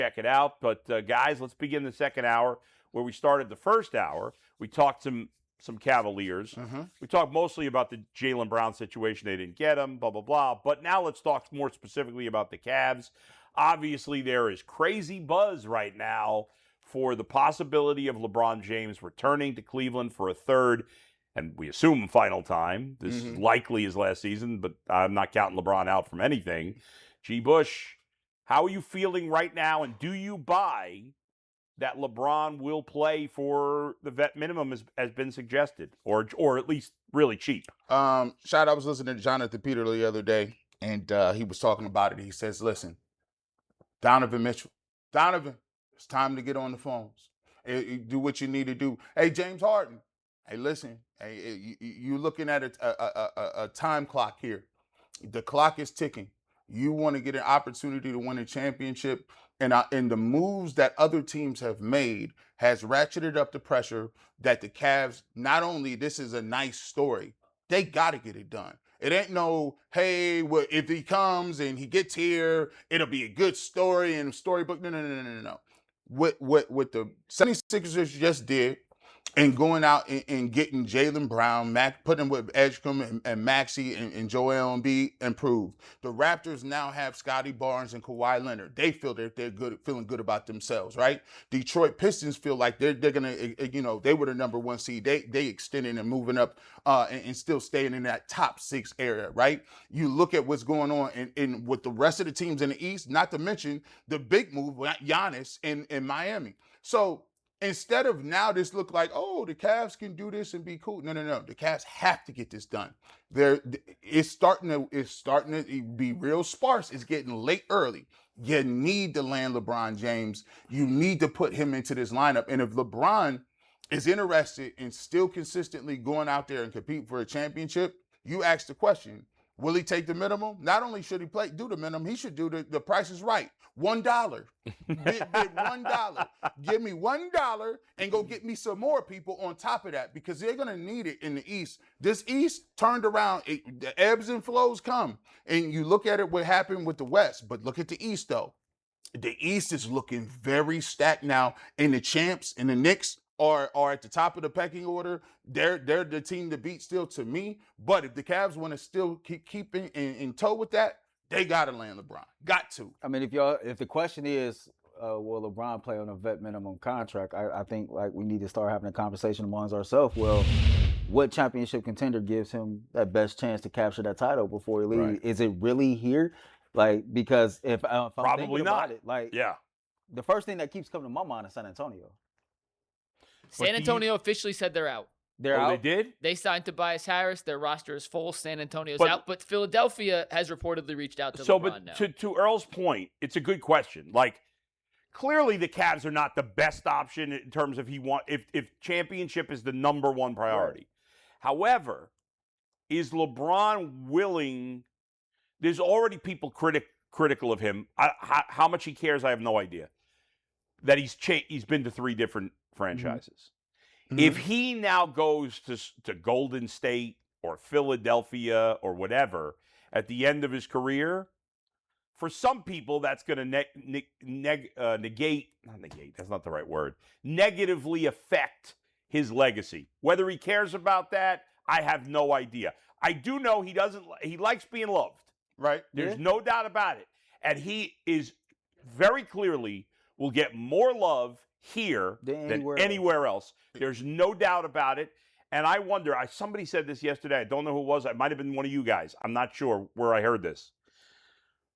check it out. But, guys, let's begin the second hour where we started the first hour. We talked some Cavaliers. Mm-hmm. We talked mostly about the Jaylen Brown situation. They didn't get him, blah, blah, blah. But now let's talk more specifically about the Cavs. Obviously, there is crazy buzz right now for the possibility of LeBron James returning to Cleveland for a third, and we assume final time. This is likely his last season, but I'm not counting LeBron out from anything. G. Bush, how are you feeling right now, and do you buy that LeBron will play for the vet minimum has been suggested, or at least really cheap? I was listening to Jonathan Peter the other day, and he was talking about it. He says, listen, Donovan Mitchell, it's time to get on the phones. Do what you need to do. Hey, James Harden, hey, listen, hey, you're looking at a time clock here. The clock is ticking. You want to get an opportunity to win a championship, and the moves that other teams have made has ratcheted up the pressure that the Cavs, not only this is a nice story, they got to get it done. It ain't no, hey, well, if he comes and he gets here, it'll be a good story and a storybook. No. What the 76ers just did, and going out and getting Jaylen Brown, putting him with Edgecombe and Maxey and Joel Embiid improved. The Raptors now have Scotty Barnes and Kawhi Leonard. They feel that they're good, feeling good about themselves, right? Detroit Pistons feel like they're gonna, they were the number one seed. They extending and moving up and still staying in that top 6 area, right? You look at what's going on in with the rest of the teams in the East, not to mention the big move, Giannis in Miami. So instead of now this look like, oh, the Cavs can do this and be cool. No. The Cavs have to get this done. It's starting to be real sparse. It's getting late early. You need to land LeBron James. You need to put him into this lineup. And if LeBron is interested in still consistently going out there and compete for a championship, you ask the question, will he take the minimum? Not only should he do the minimum, he should do the Price is Right. $1. Bid $1. Give me $1 and go get me some more people on top of that, because they're going to need it in the East. This East turned around. The ebbs and flows come. And you look at it, what happened with the West. But look at the East, though. The East is looking very stacked now. And the champs and the Knicks are at the top of the pecking order. They're the team to beat still to me. But if the Cavs want to still keep in tow with that, they got to land LeBron. Got to. I mean, if the question is, will LeBron play on a vet minimum contract, I think like we need to start having a conversation amongst ourselves. Well, what championship contender gives him that best chance to capture that title before he leaves? Right. Is it really here? Like, because if I'm probably thinking not. about it, like, yeah, the first thing that keeps coming to my mind is San Antonio. San Antonio officially said they're out. They're out. They did? They signed Tobias Harris. Their roster is full. San Antonio's out. But Philadelphia has reportedly reached out to LeBron now. To Earl's point, it's a good question. Like, clearly the Cavs are not the best option in terms of if championship is the number one priority. Right. However, is LeBron willing? There's already people critical of him. How much he cares, I have no idea. That he's been to 3 different franchises. Mm-hmm. If he now goes to Golden State or Philadelphia or whatever at the end of his career, for some people that's going to negatively affect his legacy. Whether he cares about that, I have no idea. I do know he likes being loved. Right. There's no doubt about it. And he is very clearly will get more love here than anywhere else. There's no doubt about it. And I wonder, somebody said this yesterday. I don't know who it was. It might have been one of you guys. I'm not sure where I heard this.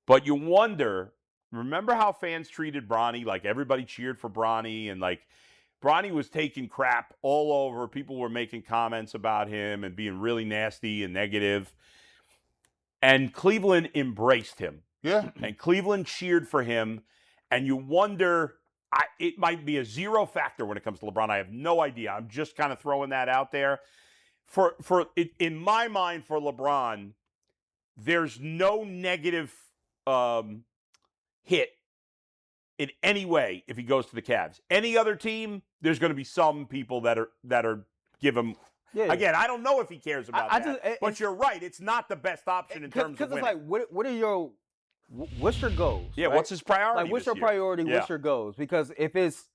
But you wonder, remember how fans treated Bronny? Like, everybody cheered for Bronny, and like Bronny was taking crap all over. People were making comments about him and being really nasty and negative. And Cleveland embraced him. Yeah. And Cleveland cheered for him. And you wonder, it might be a 0 factor when it comes to LeBron. I have no idea. I'm just kind of throwing that out there. In my mind, for LeBron, there's no negative hit in any way if he goes to the Cavs. Any other team, there's going to be some people that are give him. Yeah. Again, I don't know if he cares about that. But you're right. It's not the best option in terms of winning. Because it's like, what are your what's your goals? Yeah, right? what's his priority? Like, what's this your year? priority? Yeah. What's your goals? Because if it's,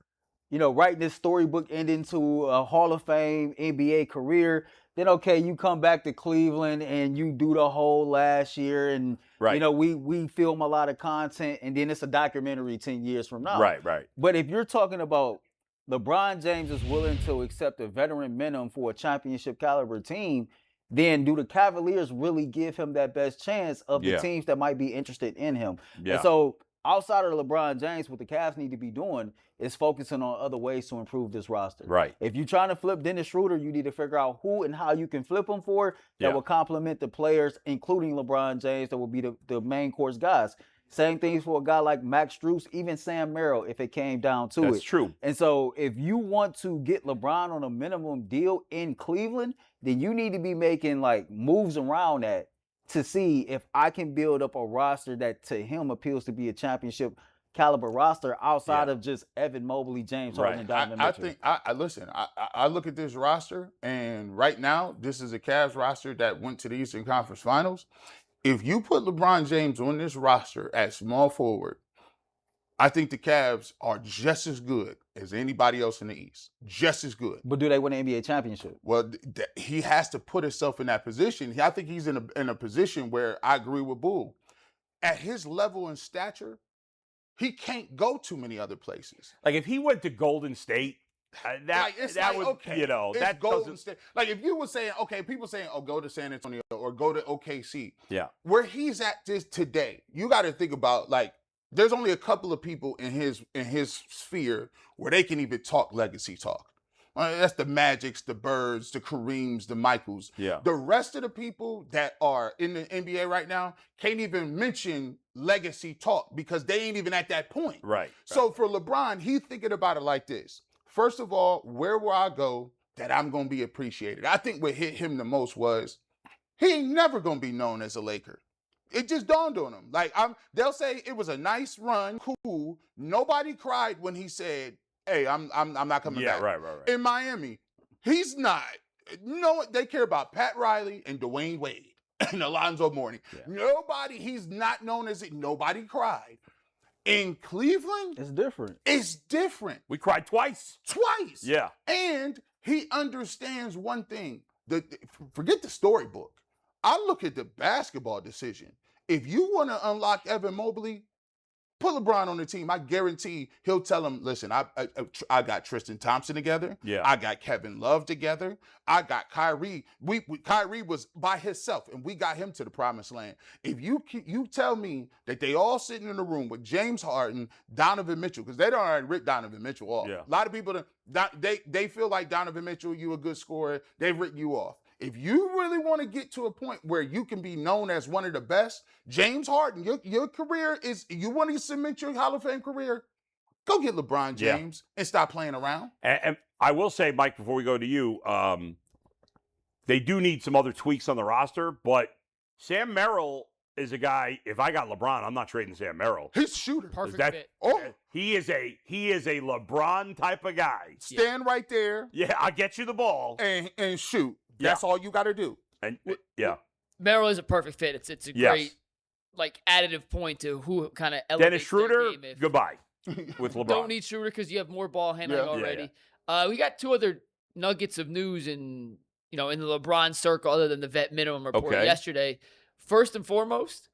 writing this storybook ending to a Hall of Fame NBA career, then okay, you come back to Cleveland and you do the whole last year, and Right. we film a lot of content, and then it's a documentary 10 years from now. Right. But if you're talking about LeBron James is willing to accept a veteran minimum for a championship caliber team, then do the Cavaliers really give him that best chance of the teams that might be interested in him? Yeah. And so outside of LeBron James, what the Cavs need to be doing is focusing on other ways to improve this roster. Right. If you're trying to flip Dennis Schroeder, you need to figure out who and how you can flip him for that will complement the players, including LeBron James, that will be the main course guys. Same things for a guy like Max Strus, even Sam Merrill, if it came down to it. That's true. And so if you want to get LeBron on a minimum deal in Cleveland, then you need to be making like moves around that to see if I can build up a roster that to him appeals to be a championship caliber roster outside of just Evan Mobley, James Harden, and Donovan Mitchell. I look at this roster, and right now, this is a Cavs roster that went to the Eastern Conference Finals. If you put LeBron James on this roster at small forward, I think the Cavs are just as good as anybody else in the East. Just as good. But do they win an NBA championship? Well, he has to put himself in that position. I think he's in a position where I agree with Bull. At his level and stature, he can't go too many other places. Like if he went to Golden State, that would, okay, that Golden doesn't. State. Like if you were saying, okay, people saying, oh, go to San Antonio or go to OKC. Yeah. Where he's at this today, you got to think about like there's only a couple of people in his sphere where they can even talk legacy talk. That's the Magics, the Birds, the Kareems, the Michaels. Yeah. The rest of the people that are in the NBA right now can't even mention legacy talk because they ain't even at that point. Right. So for LeBron, he's thinking about it like this. First of all, where will I go that I'm going to be appreciated? I think what hit him the most was he ain't never going to be known as a Laker. It just dawned on him. Like they'll say it was a nice run, cool. Nobody cried when he said, hey, I'm not coming back. Yeah, right. In Miami, he's not. No, they care about Pat Riley and Dwayne Wade and Alonzo Mourning. Yeah. He's not known as it. Nobody cried. In Cleveland, it's different. It's different. We cried twice. Yeah. And he understands one thing. Forget the storybook. I look at the basketball decision. If you want to unlock Evan Mobley, put LeBron on the team. I guarantee he'll tell him, listen, I got Tristan Thompson together. Yeah. I got Kevin Love together. I got Kyrie. Kyrie was by himself, and we got him to the promised land. If you tell me that they all sitting in a room with James Harden, Donovan Mitchell, because they don't already rip Donovan Mitchell off. Yeah. A lot of people, they feel like Donovan Mitchell, you a good scorer. They've written you off. If you really want to get to a point where you can be known as one of the best, James Harden, your career is, you want to cement your Hall of Fame career, go get LeBron James and stop playing around. And I will say, Mike, before we go to you, they do need some other tweaks on the roster, but Sam Merrill is a guy, if I got LeBron, I'm not trading Sam Merrill. He's a shooter. Perfect fit. Oh, he is a LeBron type of guy. Stand right there. Yeah, I'll get you the ball. And shoot. That's all you got to do. And Merrill is a perfect fit. It's a great additive point to who kind of elevates Dennis Schroeder, their game goodbye with LeBron. Don't need Schroeder because you have more ball handling already. We got two other nuggets of news in the LeBron circle other than the vet minimum report yesterday. First and foremost,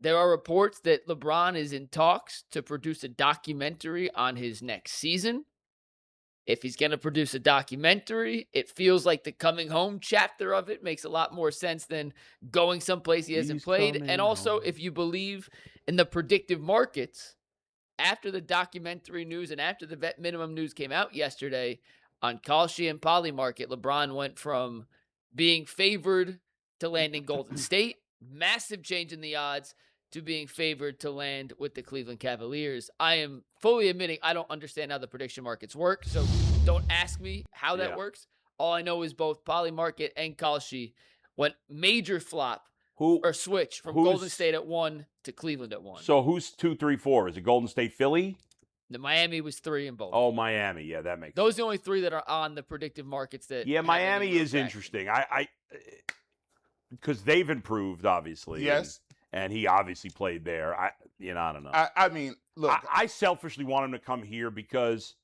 there are reports that LeBron is in talks to produce a documentary on his next season. If he's going to produce a documentary, it feels like the coming home chapter of it makes a lot more sense than going someplace he hasn't played. And also, if you believe in the predictive markets, after the documentary news and after the vet minimum news came out yesterday on Kalshi and Poly Market, LeBron went from being favored to landing Golden State, massive change in the odds, to being favored to land with the Cleveland Cavaliers. I am fully admitting I don't understand how the prediction markets work, so don't ask me how that works. All I know is both Poly Market and Kalshi went major flop or switch from Golden State at 1 to Cleveland at 1. So who's 2, 3, 4? Is it Golden State, Philly? The Miami was 3 in both. Oh, Miami. Yeah, that makes sense. Those are the only 3 that are on the predictive markets that. Yeah, Miami is interesting. I because they've improved, obviously. Yes. and he obviously played there. I don't know. I mean, look, I selfishly want him to come here because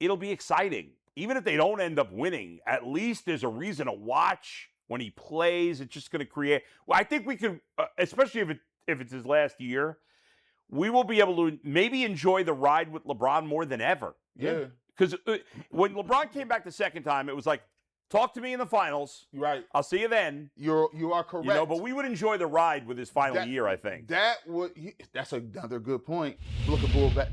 it'll be exciting. Even if they don't end up winning, at least there's a reason to watch when he plays. It's just going to create. Well, I think we can, especially if it's his last year, we will be able to maybe enjoy the ride with LeBron more than ever. yeah. Because when LeBron came back the second time, it was like, talk to me in the finals. Right. I'll see you then. You are correct. But we would enjoy the ride with his final year, I think. That's another good point.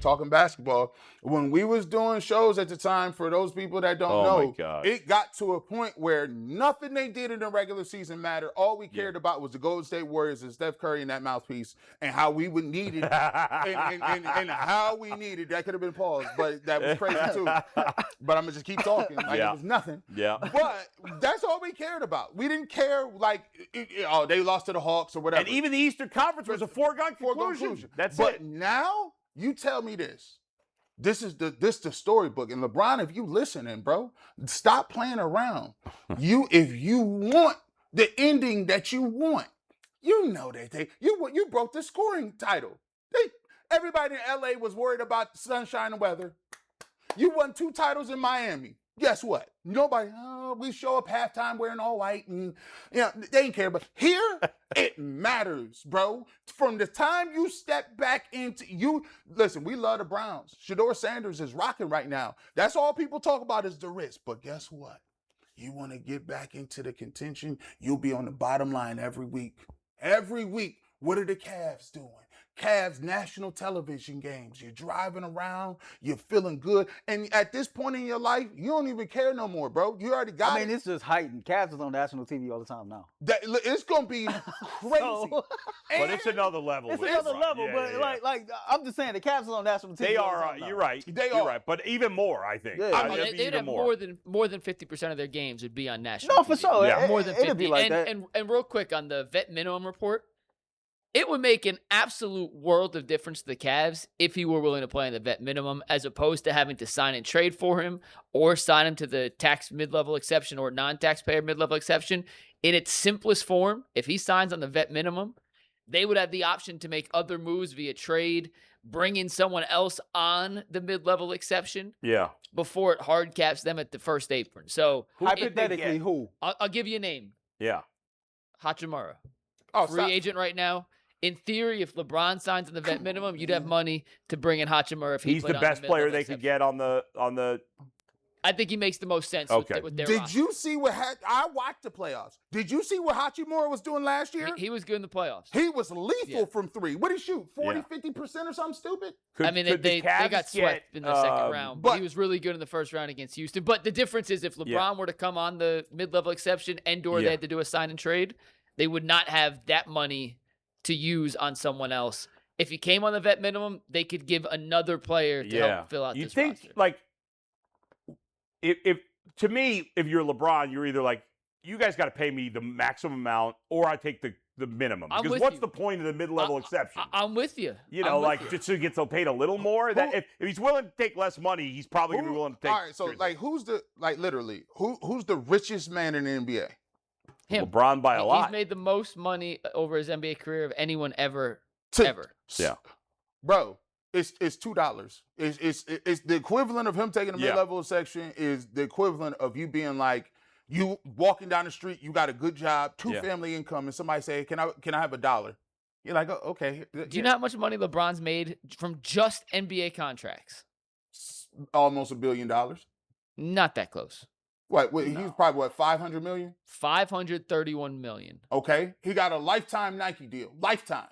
Talking basketball. When we was doing shows at the time, for those people that don't know, my God. it got to a point where nothing they did in the regular season mattered. All we cared about was the Golden State Warriors and Steph Curry and that mouthpiece, and how we would need it, and how we needed. That could have been paused, but that was crazy too. But I'm gonna just keep talking like it was nothing. Yeah. But that's all we cared about. We didn't care they lost to the Hawks or whatever. And even the Eastern Conference was a foregone conclusion. That's but it. Now you tell me this. This is the storybook. And LeBron, if you listening, bro, stop playing around. If you want the ending that you want, you know that you broke the scoring title. Everybody in LA was worried about sunshine and weather. You won 2 titles in Miami. Guess what? Nobody, we show up halftime wearing all white and, they ain't care. But here, it matters, bro. From the time you step back listen, we love the Browns. Shedeur Sanders is rocking right now. That's all people talk about is the risk. But guess what? You want to get back into the contention, you'll be on the bottom line every week. Every week. What are the Cavs doing? Cavs national television games. You're driving around. You're feeling good. And at this point in your life, you don't even care no more, bro. You already got it. It's just heightened. Cavs is on national TV all the time now. It's going to be crazy. But it's another level. It's another level. Like I'm just saying, the Cavs is on national TV. They all the are. time now. You're right. You're right. But even more, I think. Yeah. They'd have more than 50% of their games would be on national. No, for sure. Yeah. More than 50. It'd be like that. And real quick on the vet minimum report, it would make an absolute world of difference to the Cavs if he were willing to play on the vet minimum, as opposed to having to sign and trade for him or sign him to the tax mid-level exception or non-taxpayer mid-level exception. In its simplest form, if he signs on the vet minimum, they would have the option to make other moves via trade, bring in someone else on the mid-level exception before it hard caps them at the first apron. So hypothetically, who? I'll give you a name. Yeah. Hachimura. Oh, free agent right now. In theory, if LeBron signs on the vet minimum, you'd have money to bring in Hachimura if he's the best player they could get on the. I think he makes the most sense with their Did roster. you see I watched the playoffs. Did you see what Hachimura was doing last year? He was good in the playoffs. He was lethal from 3. What did he shoot? 50% or something stupid? They got swept in the second round, but he was really good in the first round against Houston. But the difference is if LeBron were to come on the mid-level exception and/or they had to do a sign and trade, they would not have that money to use on someone else. If he came on the vet minimum, they could give another player to help fill out this roster. Like, if to me, if you're LeBron, you're either like, you guys got to pay me the maximum amount, or I take the minimum. Because what's the point of the mid-level exception? I'm with you. Just so he gets paid a little more. If he's willing to take less money, he's probably going to be willing to take. All right, so who's the richest man in the NBA? Him. LeBron by a lot. He's made the most money over his NBA career of anyone ever. Yeah. Bro, it's $2. It's the equivalent of him taking the mid-level section is the equivalent of you being like, you walking down the street, you got a good job, 2 family income, and somebody say, can I have $1? You're like, oh, okay. Do you know how much money LeBron's made from just NBA contracts? Almost $1 billion. Not that close. He's probably 500 million? 531 million. Okay. He got a lifetime Nike deal. Lifetime.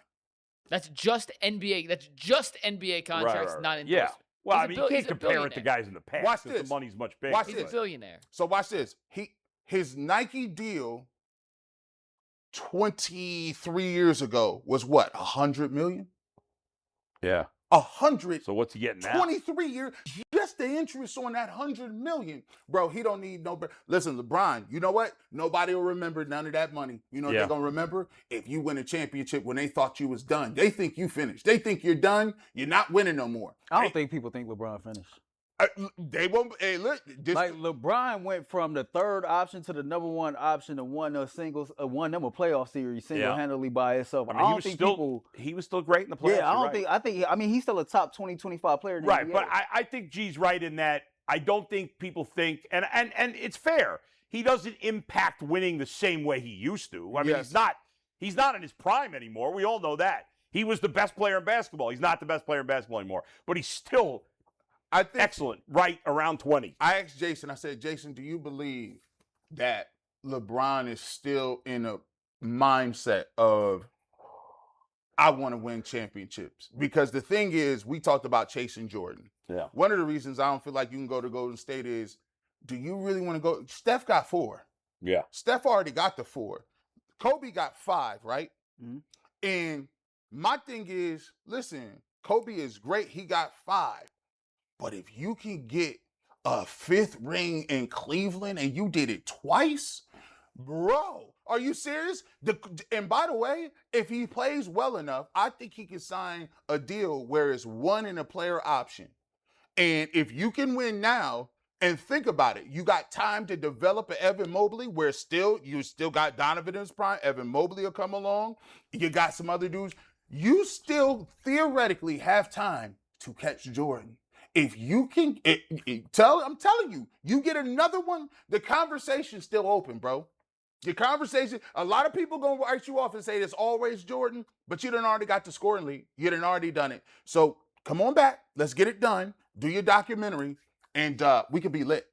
That's just NBA. That's just NBA contracts, not endorsement. Yeah. Well, you can't compare it to guys in the past. Watch this. The money's much bigger. Watch He's this. a billionaire. So watch this. His Nike deal 23 years ago was what? 100 million? Yeah. 100. So what's he getting now? 23 years. Just the interest on that 100 million. Bro, he don't need no. Listen, LeBron, you know what? Nobody will remember none of that money. You know what they're going to remember? If you win a championship when they thought you was done. They think you finished. They think you're done. You're not winning no more. I don't think people think LeBron finished. They won't. Hey, look, Like LeBron went from the third option to the number one option and won them a playoff series single-handedly by itself. I mean, he was still great in the playoffs. Yeah, I mean, he's still a top 20, 25 player in the right, NBA. but I think G's right in that I don't think people think, and it's fair. He doesn't impact winning the same way he used to. I mean, he's not in his prime anymore. We all know that. He was the best player in basketball. He's not the best player in basketball anymore, but he's still excellent right around 20. I asked Jason, I said, Jason, do you believe that LeBron is still in a mindset of, I want to win championships? Because the thing is, we talked about chasing Jordan. Yeah. One of the reasons I don't feel like you can go to Golden State is, do you really want to go? Steph got 4. Yeah. Steph already got the 4. Kobe got 5, right? Mm-hmm. And my thing is, listen, Kobe is great. He got 5. But if you can get a 5th ring in Cleveland and you did it twice, bro, are you serious? And by the way, if he plays well enough, I think he can sign a deal where it's 1 in a player option. And if you can win now, and think about it, you got time to develop an Evan Mobley where you still got Donovan in his prime. Evan Mobley will come along. You got some other dudes. You still theoretically have time to catch Jordan. If you can, I'm telling you, you get another one, the conversation's still open, bro. Your conversation, a lot of people going to write you off and say it's always Jordan, but you done already got the scoring lead. You done already done it. So come on back. Let's get it done. Do your documentary, and we could be lit.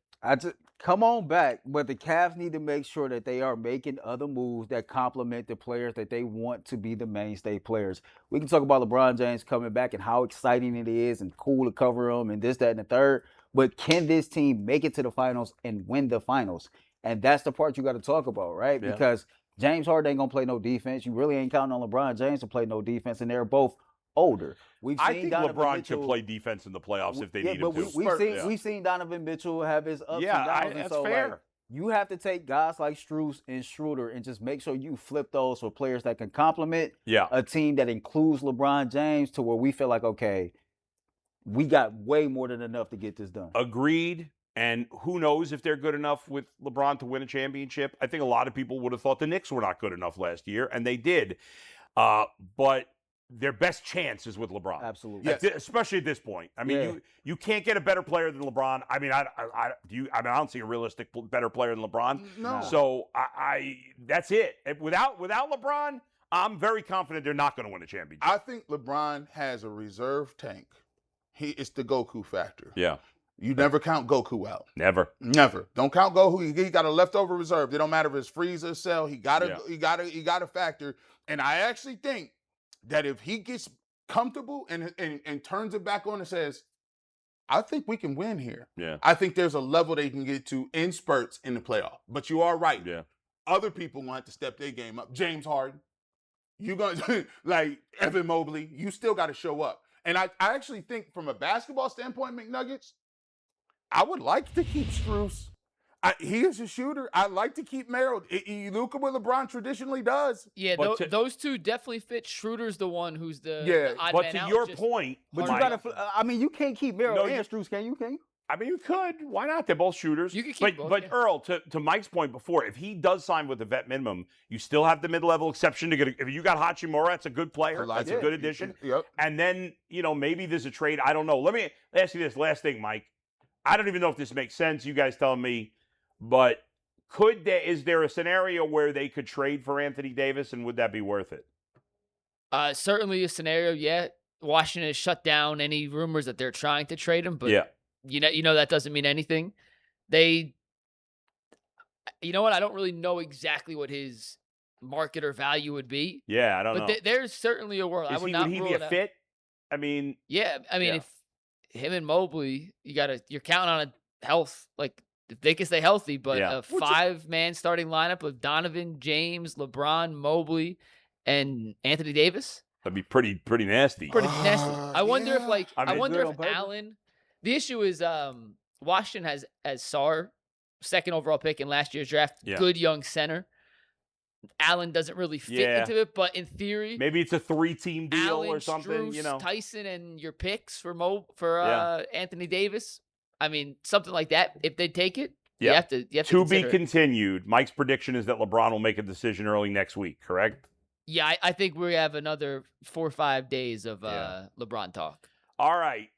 Come on back, but the Cavs need to make sure that they are making other moves that complement the players that they want to be the mainstay players. We can talk about LeBron James coming back and how exciting it is and cool to cover him and this, that, and the third. But can this team make it to the finals and win the finals? And that's the part you got to talk about, right? Yeah. Because James Harden ain't going to play no defense. You really ain't counting on LeBron James to play no defense, and they're both older. I think LeBron should play defense in the playoffs if they need him to. We've seen Donovan Mitchell have his ups and downs. That's so, fair. Like, you have to take guys like Strus and Schroeder and just make sure you flip those for players that can complement a team that includes LeBron James to where we feel like, okay, we got way more than enough to get this done. Agreed. And who knows if they're good enough with LeBron to win a championship. I think a lot of people would have thought the Knicks were not good enough last year, and they did. But their best chance is with LeBron. Absolutely. Yes. Especially at this point. I mean, you can't get a better player than LeBron. I mean, I don't see a realistic better player than LeBron. No. So that's it. Without LeBron, I'm very confident they're not going to win a championship. I think LeBron has a reserve tank. It's the Goku factor. Yeah. You never count Goku out. Never. Don't count Goku. He got a leftover reserve. It don't matter if it's freeze or cell. He got a factor. And I actually think that if he gets comfortable and turns it back on and says, I think we can win here. Yeah. I think there's a level they can get to in spurts in the playoff. But you are right. Yeah. Other people want to step their game up. James Harden. You gonna like Evan Mobley. You still got to show up. And I actually think from a basketball standpoint, McNuggets, I would like to keep Strus. He is a shooter. I like to keep Merrill. You look at what LeBron traditionally does. Yeah, those two definitely fit. Schroeder's the one who's the odd but man to out, your point, but you got to. I mean, you can't keep Merrill and Strus, can you? I mean, you could. Why not? They're both shooters. You could keep both. But Earl, to Mike's point before, if he does sign with the vet minimum, you still have the mid-level exception to get. If you got Hachimura, that's a good player. That's a good addition. Yep. And then maybe there's a trade. I don't know. Let me ask you this last thing, Mike. I don't even know if this makes sense. You guys tell me, but is there a scenario where they could trade for Anthony Davis, and would that be worth it? Certainly a scenario. Yeah, Washington has shut down any rumors that they're trying to trade him, but you know that doesn't mean anything. You know what? I don't really know exactly what his market or value would be. Yeah, I don't know. But there's certainly a world. Would he be a fit? I mean, if him and Mobley, you're counting on a health, like if they can stay healthy, but a 5-man starting lineup of Donovan, James, LeBron, Mobley, and Anthony Davis. That'd be pretty nasty. Pretty nasty. I wonder if Allen. The issue is Washington has as Sarr, second overall pick in last year's draft, good young center. Allen doesn't really fit into it, but in theory, maybe it's a 3-team deal Allen, or something. Strus, Tyson, and your picks for Anthony Davis. I mean, something like that, if they take it, Yeah. you have to To be consider it. continued. Mike's prediction is that LeBron will make a decision early next week, correct? Yeah, I think we have another 4 or 5 days of Yeah. LeBron talk. All right.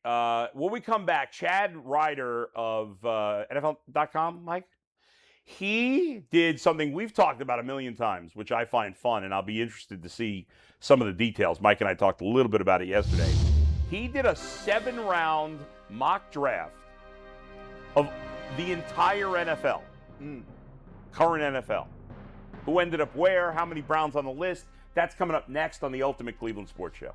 When we come back, Chad Ryder of NFL.com, Mike, he did something we've talked about a million times, which I find fun, and I'll be interested to see some of the details. Mike and I talked a little bit about it yesterday. He did a 7-round mock draft of the entire NFL, current NFL. Who ended up where, how many Browns on the list. That's coming up next on the Ultimate Cleveland Sports Show.